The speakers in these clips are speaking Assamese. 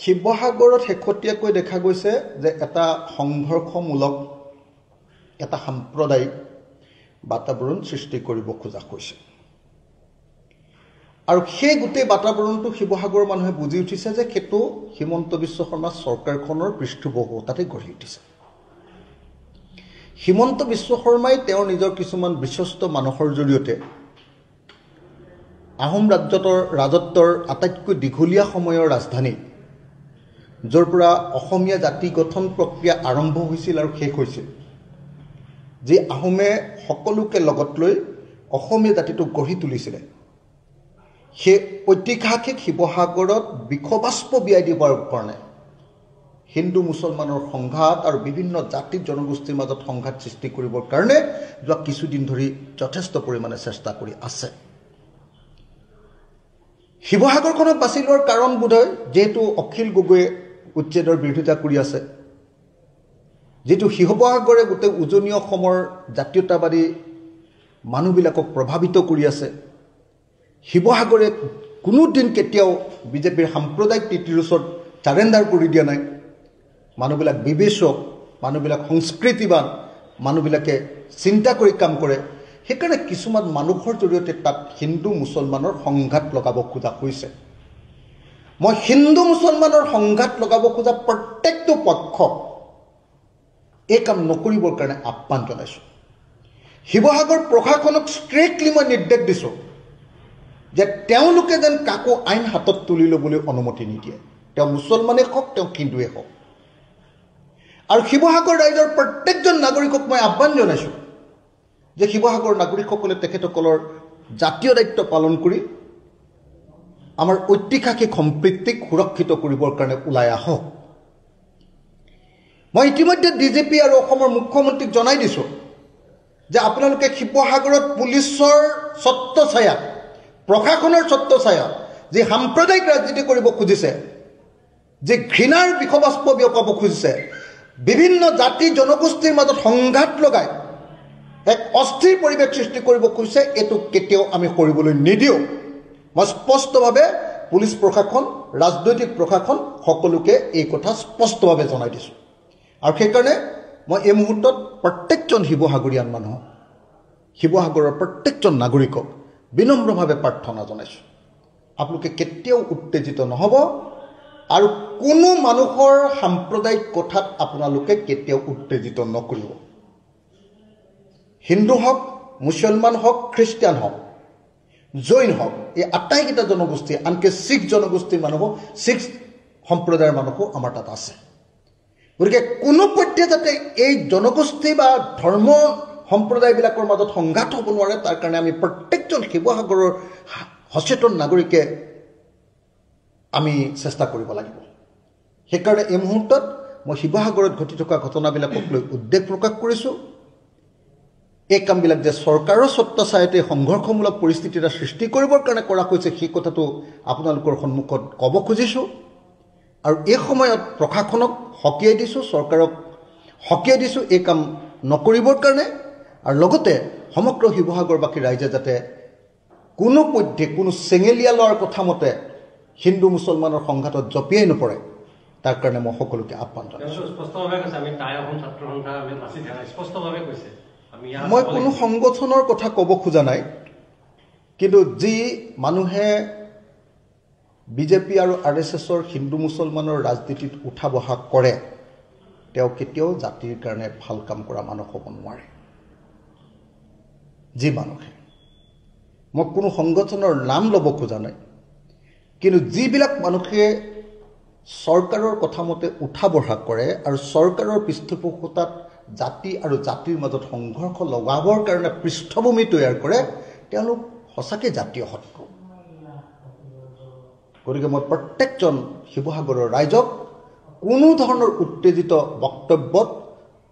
শিৱসাগৰত শেহতীয়াকৈ দেখা গৈছে যে এটা সংঘৰ্ষমূলক এটা সাম্প্ৰদায়িক বাতাবৰণ সৃষ্টি কৰিব খোজা হৈছে আৰু সেই গোটেই বাতাবৰণটো শিৱসাগৰৰ মানুহে বুজি উঠিছে যে সেইটো হিমন্ত বিশ্ব শৰ্মা চৰকাৰখনৰ পৃষ্ঠপোষকতাতে গঢ়ি উঠিছে হিমন্ত বিশ্ব শৰ্মাই তেওঁৰ নিজৰ কিছুমান বিশ্বস্ত মানুহৰ জৰিয়তে আহোম ৰাজত্বৰ আটাইতকৈ দীঘলীয়া সময়ৰ ৰাজধানী য'ৰ পৰা অসমীয়া জাতি গঠন প্ৰক্ৰিয়া আৰম্ভ হৈছিল আৰু শেষ হৈছিল যে আহোমে সকলোকে লগত লৈ অসমীয়া জাতিটোক গঢ়ি তুলিছিলে সেই ঐতিহাসিক শিৱসাগৰত বিখবাস্প বিয়াই দিবৰ কাৰণে হিন্দু মুছলমানৰ সংঘাত আৰু বিভিন্ন জাতি জনগোষ্ঠীৰ মাজত সংঘাত সৃষ্টি কৰিবৰ কাৰণে যোৱা কিছুদিন ধৰি যথেষ্ট পৰিমাণে চেষ্টা কৰি আছে শিৱসাগৰখনক বাছি লোৱাৰ কাৰণ বোধহয় যেহেতু অখিল গগৈয়ে উচ্ছেদৰ বিৰোধিতা কৰি আছে যেহেতু শিৱসাগৰে গোটেই উজনি অসমৰ জাতীয়তাবাদী মানুহবিলাকক প্ৰভাৱিত কৰি আছে শিৱসাগৰে কোনোদিন কেতিয়াও বিজেপিৰ সাম্প্ৰদায়িক নীতিৰ ওচৰত চাৰেণ্ডাৰ কৰি দিয়া নাই মানুহবিলাক বিবেচক মানুহবিলাক সংস্কৃতিবান মানুহবিলাকে চিন্তা কৰি কাম কৰে সেইকাৰণে কিছুমান মানুহৰ জৰিয়তে তাত হিন্দু মুছলমানৰ সংঘাত লগাব খোজা হৈছে মই হিন্দু মুছলমানৰ সংঘাত লগাব খোজা প্ৰত্যেকটো পক্ষক এই কাম নকৰিবৰ কাৰণে আহ্বান জনাইছোঁ শিৱসাগৰ প্ৰশাসনক ষ্ট্ৰিক্টলি মই নিৰ্দেশ দিছোঁ যে তেওঁলোকে যেন কাকো আইন হাতত তুলি ল'বলৈ অনুমতি নিদিয়ে তেওঁ মুছলমানেই হওক তেওঁ হিন্দুৱে হওক আৰু শিৱসাগৰ ৰাইজৰ প্ৰত্যেকজন নাগৰিকক মই আহ্বান জনাইছোঁ যে শিৱসাগৰ নাগৰিকসকলে তেখেতসকলৰ জাতীয় দায়িত্ব পালন কৰি আমাৰ ঐতিহাসিক সম্প্ৰীতিক সুৰক্ষিত কৰিবৰ কাৰণে ওলাই আহক মই ইতিমধ্যে ডিজিপি আৰু অসমৰ মুখ্যমন্ত্ৰীক জনাই দিছোঁ যে আপোনালোকে শিৱসাগৰত পুলিচৰ ছত্ৰছায়া প্ৰশাসনৰ ছত্ৰছায়া যে সাম্প্ৰদায়িক ৰাজনীতি কৰিব খুজিছে যে ঘৃণাৰ বিখবাস্প বিয়পাব খুজিছে বিভিন্ন জাতি জনগোষ্ঠীৰ মাজত সংঘাত লগাই এক অস্থিৰ পৰিৱেশ সৃষ্টি কৰিব খুজিছে এইটো কেতিয়াও আমি কৰিবলৈ নিদিওঁ মই স্পষ্টভাৱে পুলিচ প্ৰশাসন ৰাজনৈতিক প্ৰশাসন সকলোকে এই কথা স্পষ্টভাৱে জনাই দিছোঁ আৰু সেইকাৰণে মই এই মুহূৰ্তত প্ৰত্যেকজন শিৱসাগৰীয়ান মানুহক শিৱসাগৰৰ প্ৰত্যেকজন নাগৰিকক বিনম্ৰভাৱে প্ৰাৰ্থনা জনাইছোঁ আপোনালোকে কেতিয়াও উত্তেজিত নহ'ব আৰু কোনো মানুহৰ সাম্প্ৰদায়িক কথাত আপোনালোকে কেতিয়াও উত্তেজিত নকৰিব হিন্দু হওক মুছলমান হওক খ্ৰীষ্টিয়ান হওক জৈন হওক এই আটাইকেইটা জনগোষ্ঠী আনকি শিখ জনগোষ্ঠীৰ মানুহো শিখ সম্প্ৰদায়ৰ মানুহো আমাৰ তাত আছে গতিকে কোনো পধ্যে যাতে এই জনগোষ্ঠী বা ধৰ্ম সম্প্ৰদায়বিলাকৰ মাজত সংঘাত হ'ব নোৱাৰে তাৰ কাৰণে আমি প্ৰত্যেকজন শিৱসাগৰৰ সচেতন নাগৰিকে আমি চেষ্টা কৰিব লাগিব সেইকাৰণে এই মুহূৰ্তত মই শিৱসাগৰত ঘটি থকা ঘটনাবিলাকক লৈ উদ্বেগ প্ৰকাশ কৰিছোঁ এই কামবিলাক যে চৰকাৰৰ ছত্ৰছায়াতে সংঘৰ্ষমূলক পৰিস্থিতি এটা সৃষ্টি কৰিবৰ কাৰণে কৰা হৈছে সেই কথাটো আপোনালোকৰ সন্মুখত ক'ব খুজিছোঁ আৰু এই সময়ত প্ৰশাসনক সকীয়াই দিছোঁ চৰকাৰক সকীয়াই দিছোঁ এই কাম নকৰিবৰ কাৰণে আৰু লগতে সমগ্ৰ শিৱসাগৰবাসী ৰাইজে যাতে কোনো পধ্যে কোনো চেঙেলীয়া লোৱাৰ কথা মতে হিন্দু মুছলমানৰ সংঘাতত জঁপিয়াই নপৰে তাৰ কাৰণে মই সকলোকে আহ্বান জনাইছোঁ মই কোনো সংগঠনৰ কথা ক'ব খোজা নাই কিন্তু যি মানুহে বিজেপি আৰু RSSৰ হিন্দু মুছলমানৰ ৰাজনীতিত উঠা বহা কৰে তেওঁ কেতিয়াও জাতিৰ কাৰণে ভাল কাম কৰা মানুহ হ'ব নোৱাৰে যি মানুহে মই কোনো সংগঠনৰ নাম ল'ব খোজা নাই কিন্তু যিবিলাক মানুহে চৰকাৰৰ কথা মতে উঠা বহা কৰে আৰু চৰকাৰৰ পৃষ্ঠপোষকতাত জাতি আৰু জাতিৰ মাজত সংঘৰ্ষ লগাবৰ কাৰণে পৃষ্ঠভূমি তৈয়াৰ কৰে তেওঁলোক সঁচাকৈ জাতীয় শত্ৰু গতিকে মই প্ৰত্যেকজন শিৱসাগৰৰ ৰাইজক কোনো ধৰণৰ উত্তেজিত বক্তব্যত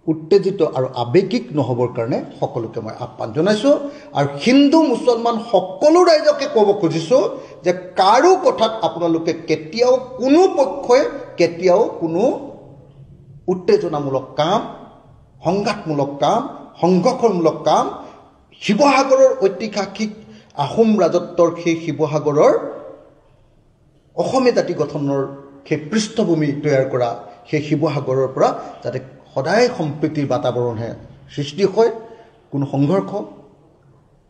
উত্তেজিত আৰু আৱেগিক নহ'বৰ কাৰণে সকলোকে মই আহ্বান জনাইছোঁ আৰু হিন্দু মুছলমান সকলো ৰাইজকে ক'ব খুজিছোঁ যে কাৰো কথাত আপোনালোকে কেতিয়াও কোনো পক্ষই কেতিয়াও কোনো উত্তেজনামূলক কাম সংঘাতমূলক কাম সংঘৰ্ষমূলক কাম শিৱসাগৰৰ ঐতিহাসিক আহোম ৰাজত্বৰ সেই শিৱসাগৰৰ অসমীয়া জাতি গঠনৰ সেই পৃষ্ঠভূমি তৈয়াৰ কৰা সেই শিৱসাগৰৰ পৰা যাতে সদায় সম্প্ৰীতিৰ বাতাবৰণহে সৃষ্টি হয়, কোনো সংঘৰ্ষ,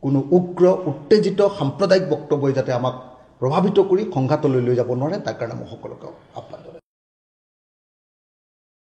কোনো উগ্ৰ উত্তেজিত সাম্প্ৰদায়িক বক্তব্যই যাতে আমাক প্ৰভাৱিত কৰি সংঘাতলৈ লৈ যাব নোৱাৰে, তাৰ কাৰণে মই সকলোকে